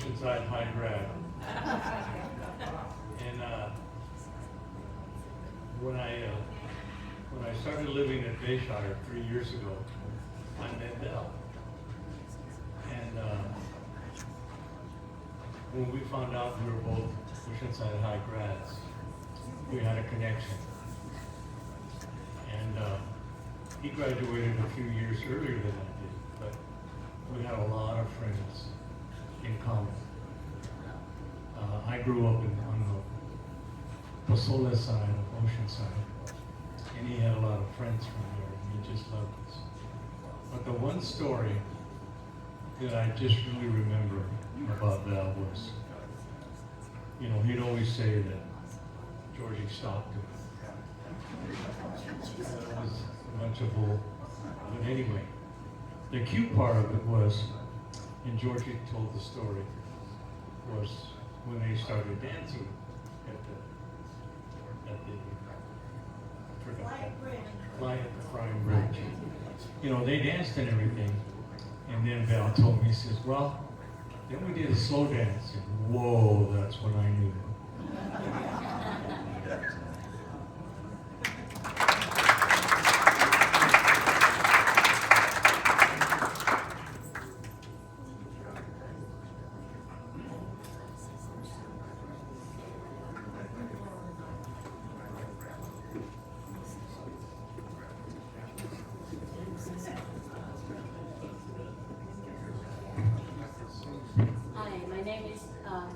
Oceanside High grad. And when I started living at Bayshire 3 years ago, I met Belle. And when we found out we were both Oceanside High grads, we had a connection. And he graduated a few years earlier than I did, but we had a lot of friends in common. I grew up on the Pasola side of Oceanside, and he had a lot of friends from there, and he just loved us. But the one story that I just really remember about Val was, you know, he'd always say that Georgie stalked him. That was a bunch of bull. But anyway, the cute part of it was, and Georgie told the story, was when they started dancing at the Flying Bridge. You know, they danced and everything, and then Val told me, he says, well, then we did a slow dance, and whoa, that's when I knew. Hi, my name is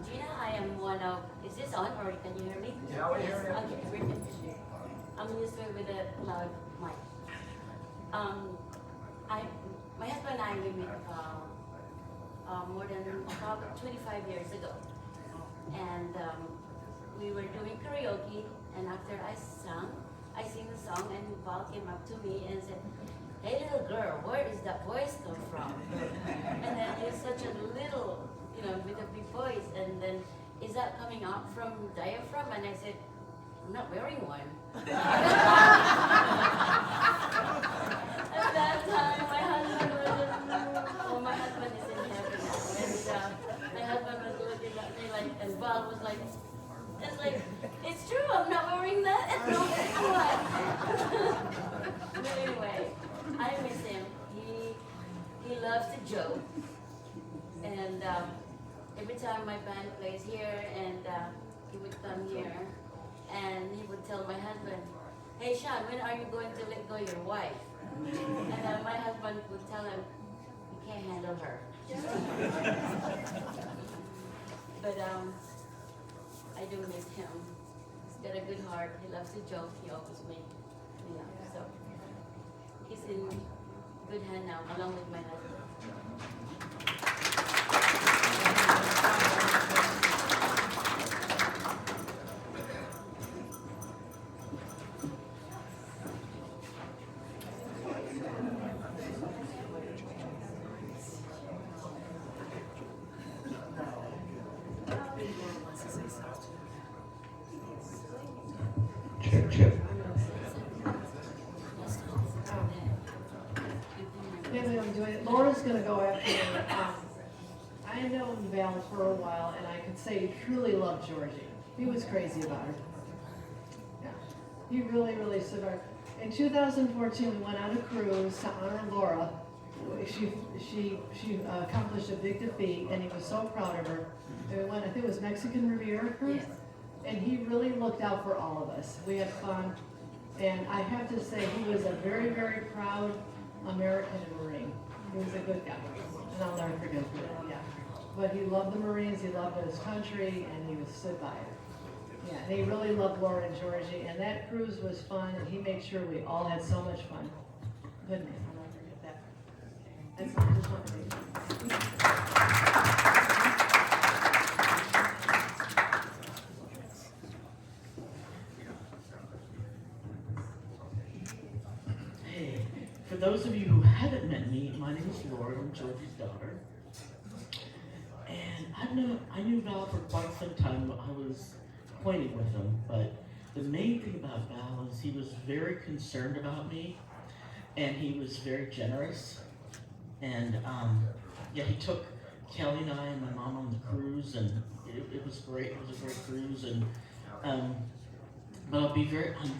Gina. I am one of, is this on or can you hear me? Yeah, we hear you. Okay, brilliant. I'm used to it with a loud mic. My husband and I, we met more than about 25 years ago. And we were doing karaoke, and after I sing the song, and Val came up to me and said, hey little girl, where does that voice come from? And then it's such a little, you know, with a big voice, and then, is that coming out from diaphragm? And I said, I'm not wearing one. At that time, my husband is in heaven now, and my husband was looking at me like, and Val was like, it's true, I'm not wearing that. And no, what? But anyway, I miss him. He loves to joke, and every time my band plays here, and he would come here, and he would tell my husband, hey Sean, when are you going to let go your wife? And my husband would tell him, you can't handle her. But I do miss him. He's got a good heart. He loves to joke. He always makes, you know, so he's in good hand now, along with my husband. Check. Maybe I'm doing it. Laura's going to go after me. I had known Val for a while, and I could say he truly loved Georgie. He was crazy about her. Yeah. He really, really survived. In 2014, we went on a cruise to honor Laura. She accomplished a big defeat, and he was so proud of her. And we went, I think it was Mexican Riviera cruise. Yes. And he really looked out for all of us. We had fun. And I have to say, he was a very, very proud American Marine. He was a good guy. And I'll never forget him. Yeah. But he loved the Marines, he loved his country, and he was stood by it. Yeah, and he really loved Laura and Georgie. And that cruise was fun, and he made sure we all had so much fun. Good man. I'll never forget that. That's all I just want to say. Hey, for those of you who haven't met me, my name is Laura. I'm Georgie's daughter. And I knew Val for quite some time. I was acquainted with him, but the main thing about Val is he was very concerned about me, and he was very generous. And yeah, he took Kelly and I and my mom on the cruise, and it was great. It was a great cruise, and but I'm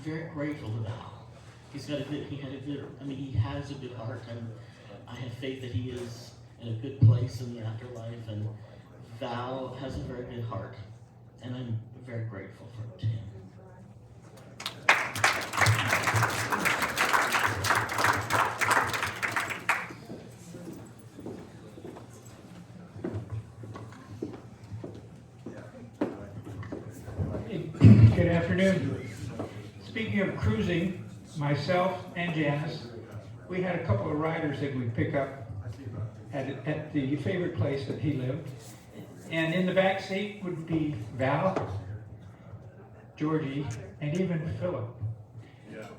very grateful to Val. He has a good heart, and I have faith that he is in a good place in the afterlife, and Val has a very good heart, and I'm very grateful to him. Good afternoon. Speaking of cruising, myself and Janice, we had a couple of riders that we pick up at the favorite place that he lived. And in the back seat would be Val, Georgie, and even Philip.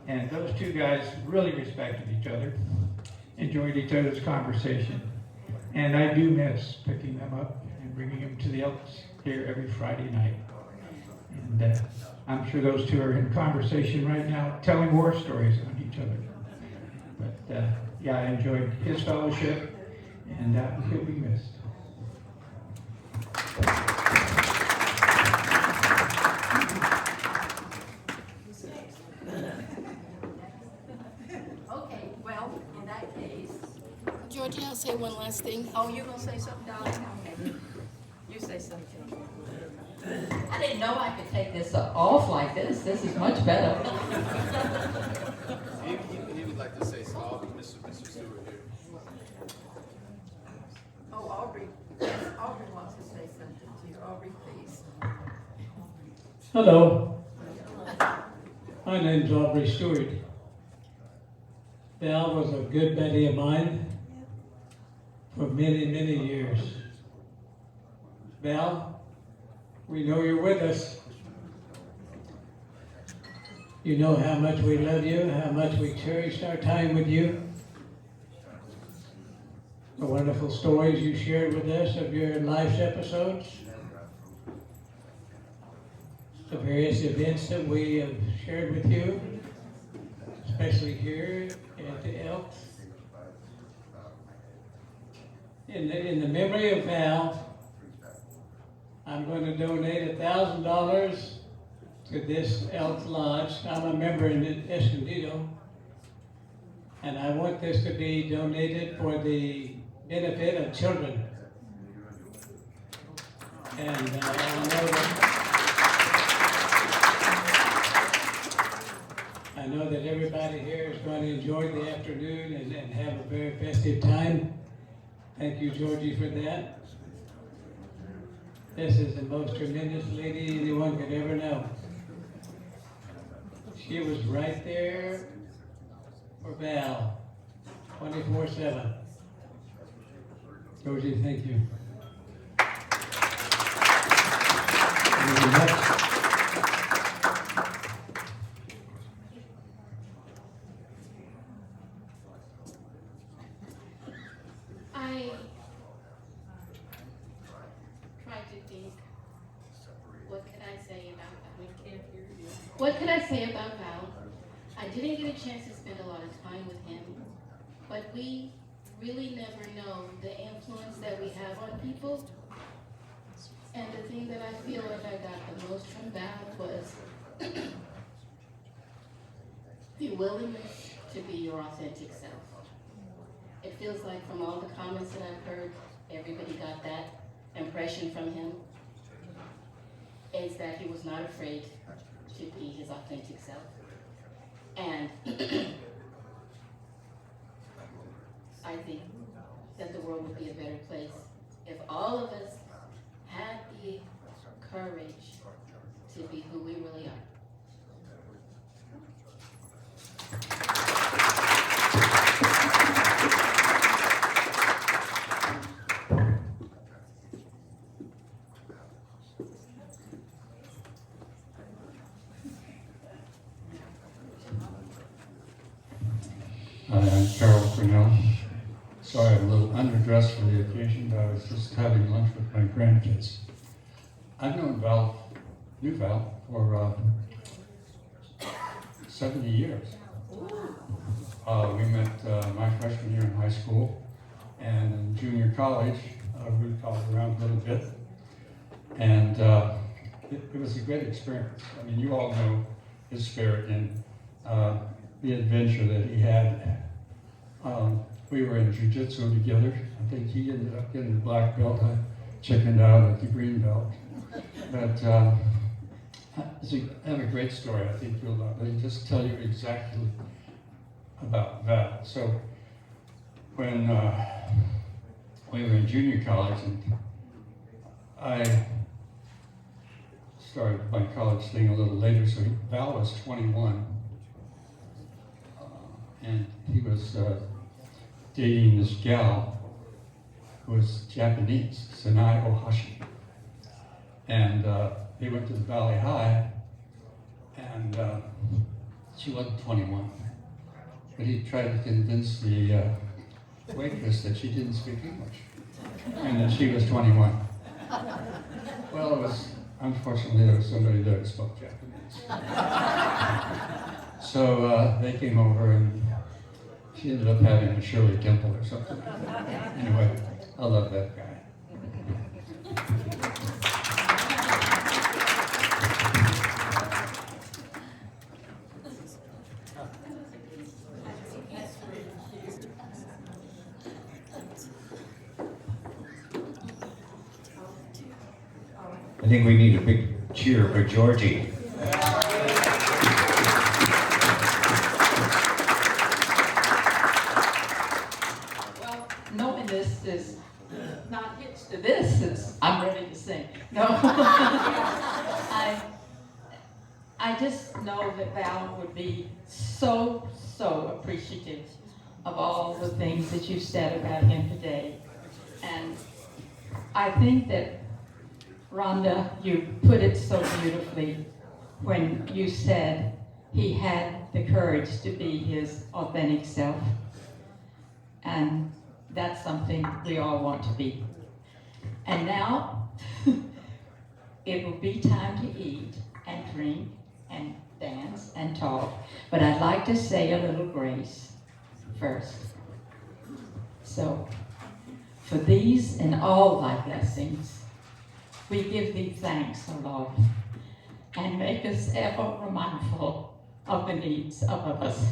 And those two guys really respected each other, enjoyed each other's conversation. And I do miss picking them up and bringing them to the Elks here every Friday night. And I'm sure those two are in conversation right now, telling war stories on each other. But yeah, I enjoyed his fellowship, and he'll be missed. Okay, well, in that case, Georgie, I'll say one last thing. oh, you gonna say something, darling? Okay. You say something. I didn't know I could take this off like this. This is much better. He would like to say something. Mr. Stewart here. Oh, Aubrey wants to say something to you. Aubrey, please. Hello, my name's Aubrey Stewart. Val was a good buddy of mine for many, many years. Val, we know you're with us. You know how much we love you, how much we cherished our time with you. The wonderful stories you shared with us of your life's episodes. The various events that we have shared with you, especially here at the Elks. In the memory of Val, I'm going to donate $1,000 to this Elks Lodge. I'm a member in Escondido, and I want this to be donated for the benefit of children. And I know that everybody here is going to enjoy the afternoon and have a very festive time. Thank you, Georgie, for that. This is the most tremendous lady anyone could ever know. She was right there for Val, 24/7. Georgie, thank you. I tried to think, what could I say about Val? What could I say about Val? I didn't get a chance to spend a lot of time with him, but we really never know the influence that we have on people. And the thing that I feel like I got the most from Val was the willingness to be your authentic self. It feels like from all the comments that I've heard, everybody got that impression from him, is that he was not afraid to be his authentic self. And I think that the world would be a better place if all of us had the courage to be who we really are. Hi, I'm Carol Cornell. Sorry, I'm a little underdressed for the occasion, but I was just having lunch with my grandkids. I've known knew Val for 70 years. We met my freshman year in high school, and in junior college, we followed around a little bit. And it was a great experience. I mean, you all know his spirit and the adventure that he had. We were in jiu-jitsu together. I think he ended up getting the black belt. I chickened out at the green belt. But I have a great story. I think you'll love it. I'll just tell you exactly about Val. So when we were in junior college, and I started my college thing a little later, so Val was 21, and he was dating this gal who was Japanese, Sanai Ohashi. And they went to the Valley High, and she wasn't 21. But he tried to convince the waitress that she didn't speak English, and that she was 21. Well, it was, unfortunately, there was somebody there who spoke Japanese. So they came over, and she ended up having a Shirley Temple or something. Anyway, I love that guy. I think we need a big cheer for Georgie. Well, knowing this is not hitched to this, I'm ready to sing. No. I just know that Val would be so appreciative of all the things that you said about him today. And I think that, Rhonda, you put it so beautifully when you said he had the courage to be his authentic self. And that's something we all want to be. And now, it will be time to eat and drink and dance and talk. But I'd like to say a little grace first. So, for these and all thy blessings, we give thee thanks, O Lord, and make us ever mindful of the needs of others.